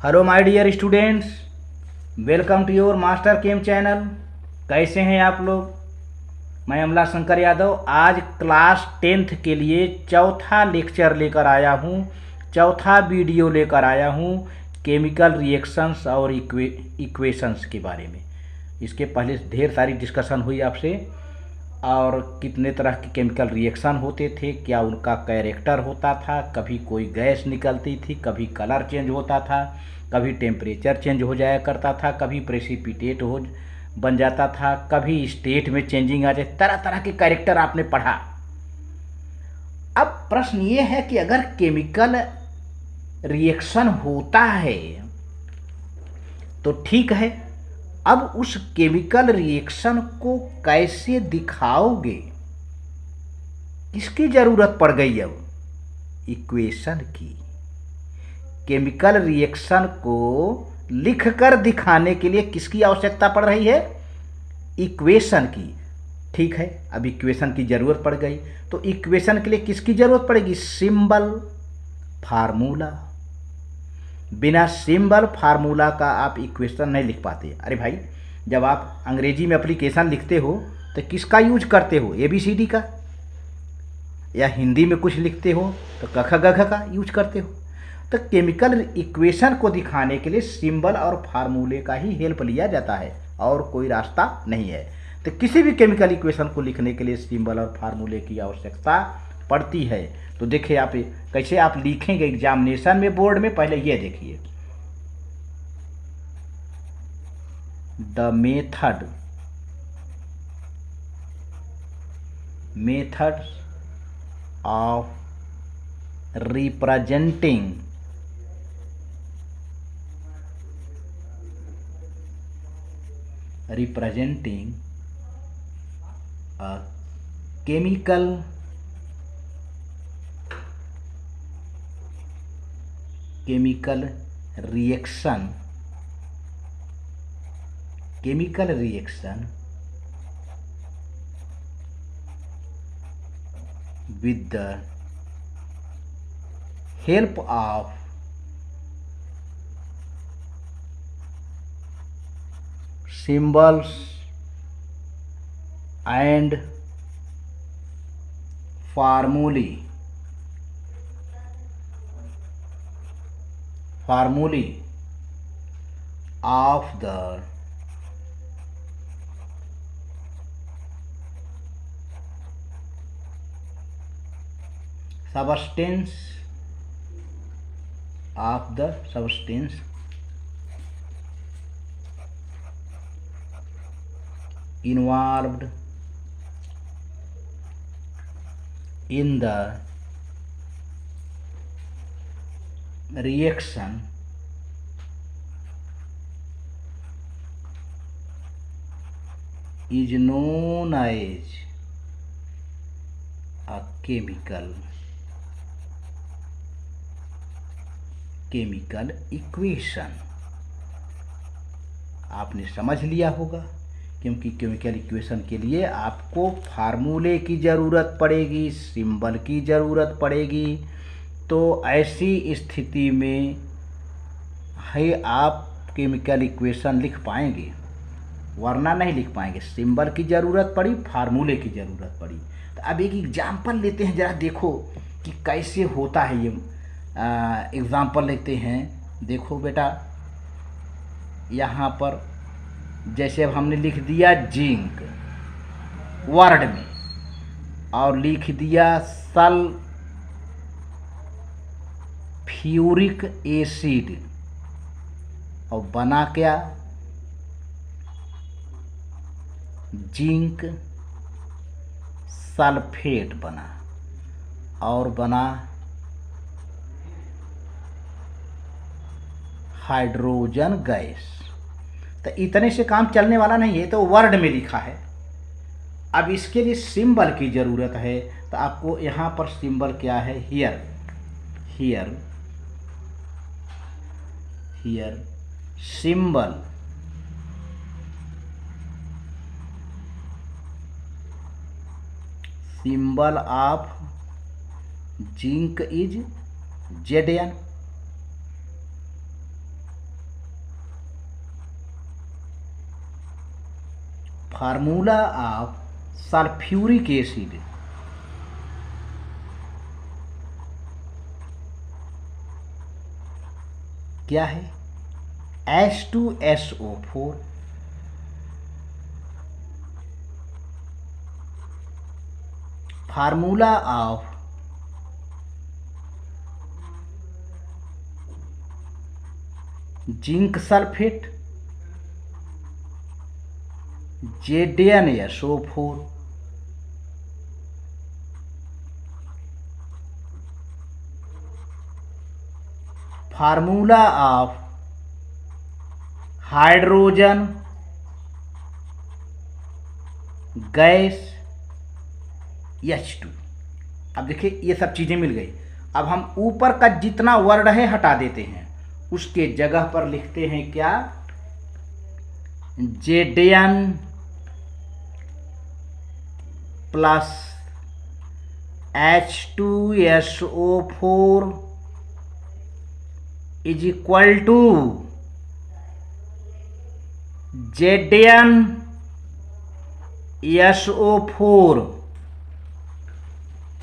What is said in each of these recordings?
Hello my dear students, welcome to your master chem channel. कैसे हैं आप लोग? मैं अमला शंकर यादव आज क्लास 10th के लिए चौथा लेक्चर लेकर आया हूँ, चौथा वीडियो लेकर आया हूँ केमिकल रिएक्शंस और इक्वेशंस के बारे में। इसके पहले ढेर सारी डिस्कशन हुई आपसे, और कितने तरह के केमिकल रिएक्शन होते थे, क्या उनका कैरेक्टर होता था, कभी कोई गैस निकलती थी, कभी कलर चेंज होता था, कभी टेम्परेचर चेंज हो जाया करता था, कभी प्रेसिपिटेट हो बन जाता था, कभी स्टेट में चेंजिंग आ जाए, तरह तरह के कैरेक्टर आपने पढ़ा। अब प्रश्न ये है कि अगर केमिकल रिएक्शन होता है तो ठीक है, अब उस केमिकल रिएक्शन को कैसे दिखाओगे? किसकी जरूरत पड़ गई? अब इक्वेशन की। केमिकल रिएक्शन को लिखकर दिखाने के लिए किसकी आवश्यकता पड़ रही है? इक्वेशन की। ठीक है, अब इक्वेशन की जरूरत पड़ गई तो इक्वेशन के लिए किसकी जरूरत पड़ेगी? Symbol, formula. बिना सिंबल फार्मूला का आप इक्वेशन नहीं लिख पाते। अरे भाई, जब आप अंग्रेजी में एप्लीकेशन लिखते हो तो किसका यूज करते हो? ABCD का। या हिंदी में कुछ लिखते हो तो क ख ग घ का यूज करते हो। तो केमिकल इक्वेशन को दिखाने के लिए सिंबल और फार्मूले का ही हेल्प लिया जाता है, और कोई रास्ता नहीं है। तो किसी भी केमिकल इक्वेशन को लिखने के लिए सिंबल और फार्मूले की आवश्यकता पड़ती है। तो देखिए आप कैसे आप लिखेंगे एग्जामिनेशन में, बोर्ड में। पहले ये देखिए, the methods of representing a chemical reaction with the help of symbols and formulae of the substance involved in the reaction is known as a chemical equation. आपने समझ लिया होगा, क्योंकि केमिकल इक्वेशन के लिए आपको फार्मूले की ज़रूरत पड़ेगी, सिंबल की ज़रूरत पड़ेगी। तो ऐसी स्थिति में है आप केमिकल इक्वेशन लिख पाएंगे, वरना नहीं लिख पाएंगे। सिंबल की ज़रूरत पड़ी, फार्मूले की ज़रूरत पड़ी। तो अब एक एग्जाम्पल लेते हैं, ज़रा देखो कि कैसे होता है ये। एग्जाम्पल लेते हैं। देखो बेटा, यहाँ पर जैसे अब हमने लिख दिया जिंक वर्ड में, और लिख दिया सल्फ्यूरिक एसिड, और बना क्या? जिंक सल्फेट बना, और बना हाइड्रोजन गैस। तो इतने से काम चलने वाला नहीं है, तो वर्ड में लिखा है। अब इसके लिए सिंबल की ज़रूरत है, तो आपको यहाँ पर सिंबल क्या है? Here symbol of zinc is Zn। Formula of sulphuric acid क्या है? H2SO4 formula of zinc sulphate ZnSO4 formula of hydrogen gas H2। अब देखिए ये सब चीज़ें मिल गई। अब हम ऊपर का जितना वर्ड है हटा देते हैं, उसके जगह पर लिखते हैं क्या? Zn plus H2SO4 is equal to ZnSO4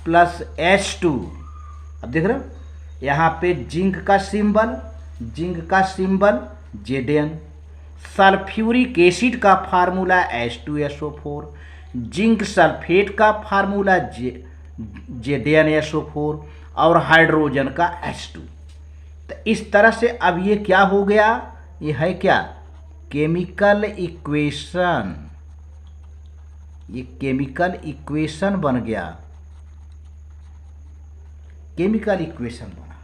plus H2। अब देख रहे हो यहाँ पे जिंक का सिंबल Zn, सल्फ्यूरिक एसिड का फार्मूला H2SO4, जिंक सल्फेट का फार्मूला ZnSO4 और हाइड्रोजन का H2। तो इस तरह से अब ये क्या हो गया? ये है क्या? Chemical equation. ये केमिकल इक्वेशन बन गया, केमिकल इक्वेशन बना।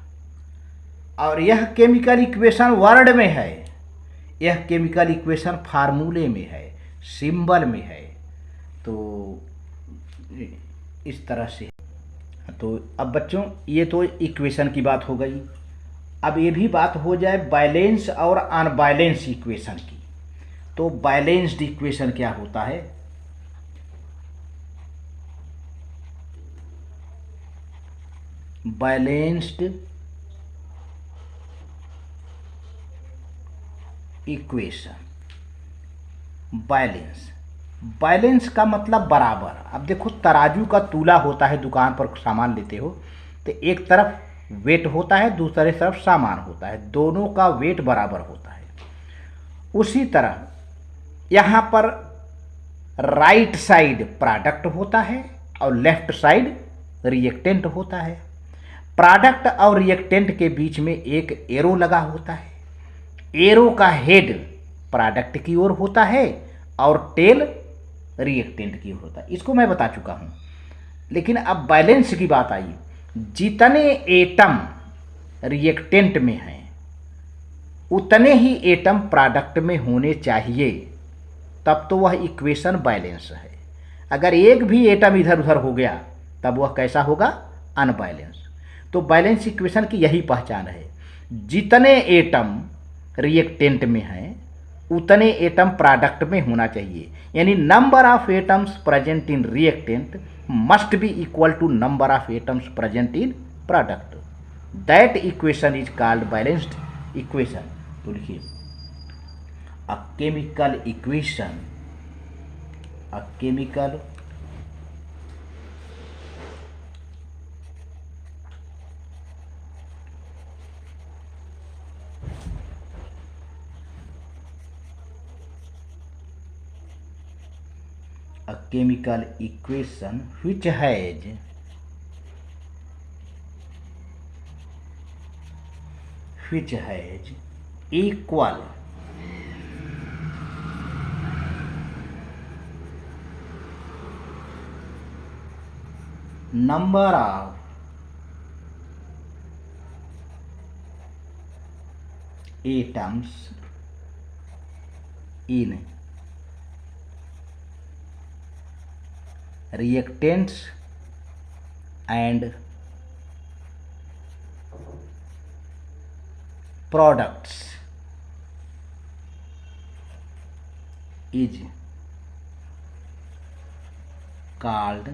और यह केमिकल इक्वेशन वर्ड में है, यह केमिकल इक्वेशन फार्मूले में है, सिंबल में है। तो इस तरह से। तो अब बच्चों ये तो इक्वेशन की बात हो गई। अब ये भी बात हो जाए बैलेंस और अनबैलेंस इक्वेशन की। तो बैलेंस्ड इक्वेशन क्या होता है? बैलेंस्ड इक्वेशन, बैलेंस का मतलब बराबर। अब देखो तराजू का तूला होता है, दुकान पर सामान लेते हो तो एक तरफ वेट होता है, दूसरे तरफ सामान होता है, दोनों का वेट बराबर होता है। उसी तरह यहाँ पर राइट साइड प्रोडक्ट होता है और लेफ्ट साइड रिएक्टेंट होता है। प्रोडक्ट और रिएक्टेंट के बीच में एक एरो लगा होता है। एरो का हेड प्रोडक्ट की ओर होता है और टेल रिएक्टेंट की ओर होता है। इसको मैं बता चुका हूँ। लेकिन अब बैलेंस की बात आई। जितने एटम रिएक्टेंट में हैं उतने ही एटम प्रोडक्ट में होने चाहिए, तब तो वह इक्वेशन बैलेंस है। अगर एक भी एटम इधर उधर हो गया तब वह कैसा होगा? अनबैलेंस। तो बैलेंस इक्वेशन की यही पहचान है, जितने एटम रिएक्टेंट में हैं उतने एटम प्रोडक्ट में होना चाहिए। यानी number of atoms present in reactant must be equal to number of atoms present in product. That equation is called balanced equation. तो लिखिए a chemical equation, a chemical a chemical equation which has equal number of atoms in reactants and products is called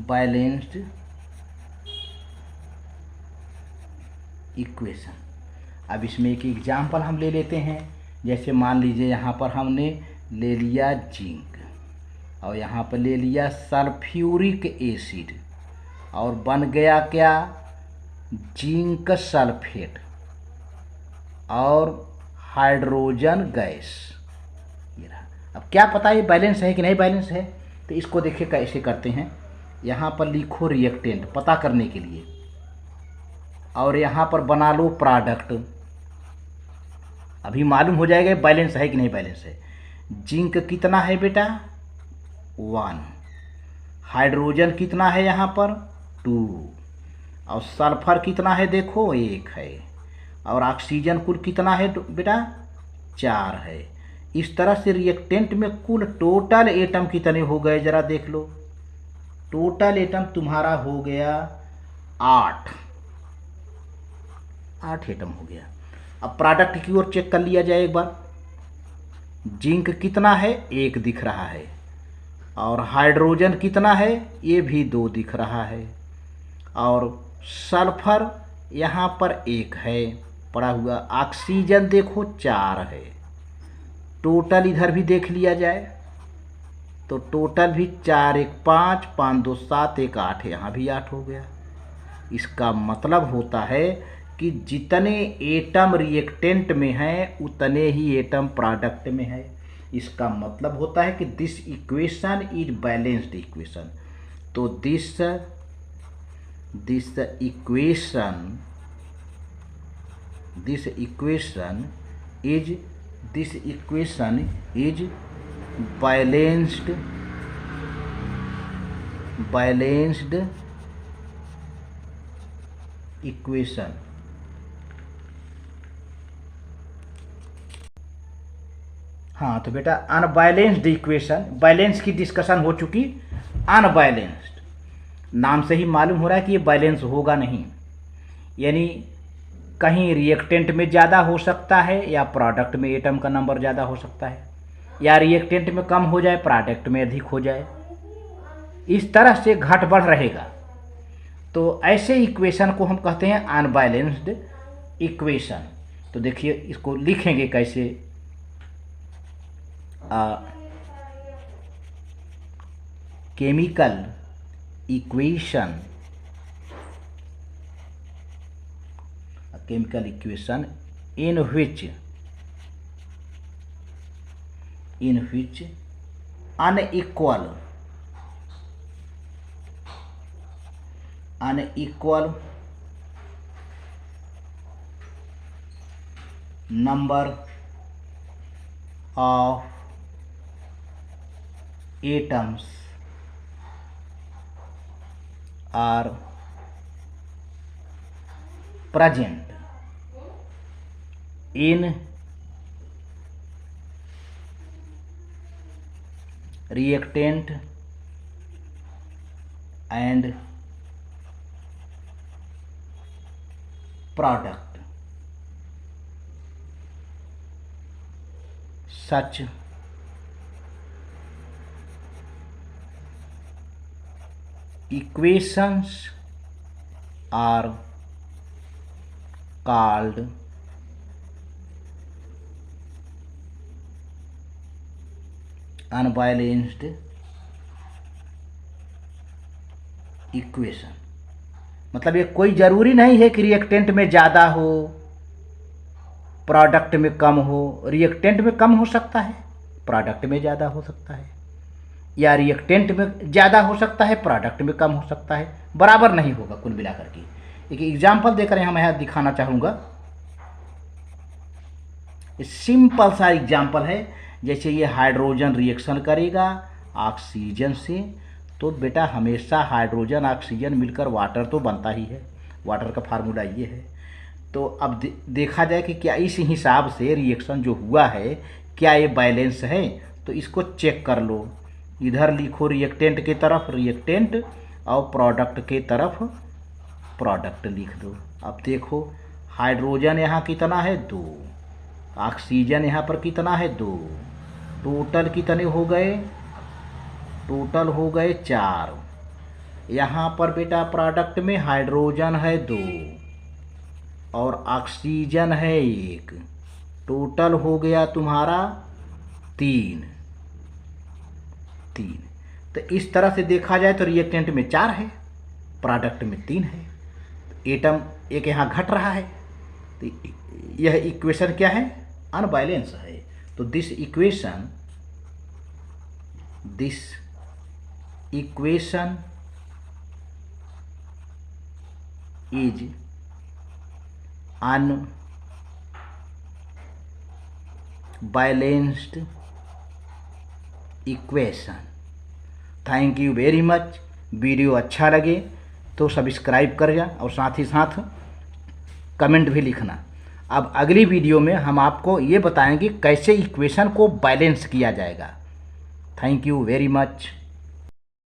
balanced equation. अब इसमें एक example हम ले लेते हैं जैसे मान लीजिए यहाँ पर हमने ले लिया जिंक और यहाँ पर ले लिया सल्फ्यूरिक एसिड और बन गया क्या, जिंक सल्फेट और हाइड्रोजन गैस। ये रहा। अब क्या पता ये बैलेंस है कि नहीं बैलेंस है, तो इसको देखिए कैसे करते हैं। यहाँ पर लिखो रिएक्टेंट पता करने के लिए और यहाँ पर बना लो प्रोडक्ट। अभी मालूम हो जाएगा बैलेंस है कि नहीं बैलेंस है। जिंक कितना है बेटा 1, हाइड्रोजन कितना है यहाँ पर 2 और सल्फर कितना है देखो 1 है और ऑक्सीजन कुल कितना है बेटा 4 है। इस तरह से रिएक्टेंट में कुल टोटल एटम कितने हो गए जरा देख लो। टोटल एटम तुम्हारा हो गया 8 एटम हो गया। अब प्रोडक्ट की ओर चेक कर लिया जाए एक बार। जिंक कितना है 1 दिख रहा है और हाइड्रोजन कितना है ये भी 2 दिख रहा है और सल्फर यहाँ पर 1 है पड़ा हुआ। ऑक्सीजन देखो 4 है। टोटल इधर भी देख लिया जाए तो टोटल भी 4 1 5 5 2 7 1 8 यहाँ भी 8 हो गया। इसका मतलब होता है कि जितने एटम रिएक्टेंट में हैं उतने ही एटम प्रोडक्ट में है। इसका मतलब होता है कि this equation is balanced equation. तो this equation is balanced equation. हाँ तो बेटा अनबैलेंस्ड इक्वेशन, बैलेंस की डिस्कशन हो चुकी, अनबैलेंस्ड नाम से ही मालूम हो रहा है कि ये बैलेंस होगा नहीं। यानी कहीं रिएक्टेंट में ज़्यादा हो सकता है या प्रोडक्ट में एटम का नंबर ज़्यादा हो सकता है, या रिएक्टेंट में कम हो जाए प्रोडक्ट में अधिक हो जाए। इस तरह से घट बढ़ रहेगा। तो ऐसे इक्वेशन को हम कहते हैं अनबैलेंस्ड इक्वेशन। तो देखिए इसको लिखेंगे कैसे। Chemical equation in which unequal number of atoms are present in reactant and product. Such equations are called unbalanced equation. मतलब ये कोई ज़रूरी नहीं है कि रिएक्टेंट में ज़्यादा हो प्रोडक्ट में कम हो। रिएक्टेंट में कम हो सकता है, प्रोडक्ट में ज़्यादा हो सकता है, या रिएक्टेंट में ज़्यादा हो सकता है प्रोडक्ट में कम हो सकता है, बराबर नहीं होगा कुल मिलाकर के। एक एग्जाम्पल देकर यहाँ मैं दिखाना चाहूँगा। सिंपल सा एग्जाम्पल है, जैसे ये हाइड्रोजन रिएक्शन करेगा ऑक्सीजन से, तो बेटा हमेशा हाइड्रोजन ऑक्सीजन मिलकर वाटर तो बनता ही है। वाटर का फार्मूला ये है। तो अब देखा जाए कि क्या इस हिसाब से रिएक्शन जो हुआ है क्या ये बैलेंस है, तो इसको चेक कर लो। इधर लिखो रिएक्टेंट की तरफ रिएक्टेंट और प्रोडक्ट के तरफ प्रोडक्ट लिख दो। अब देखो हाइड्रोजन यहाँ कितना है 2, ऑक्सीजन यहाँ पर कितना है 2, टोटल कितने हो गए, टोटल हो गए 4। यहाँ पर बेटा प्रोडक्ट में हाइड्रोजन है 2 और ऑक्सीजन है 1, टोटल हो गया तुम्हारा 3। तो इस तरह से देखा जाए तो रिएक्टेंट में 4 है, प्रोडक्ट में 3 है। एटम एक यहाँ घट रहा है, तो यह इक्वेशन क्या है? अनबैलेंस है। तो this equation is unbalanced equation. Thank you very much. Video अच्छा लगे तो सब्सक्राइब कर जा और साथ ही साथ कमेंट भी लिखना। अब अगली वीडियो में हम आपको ये बताएंगे कैसे इक्वेशन को बैलेंस किया जाएगा। Thank you very much.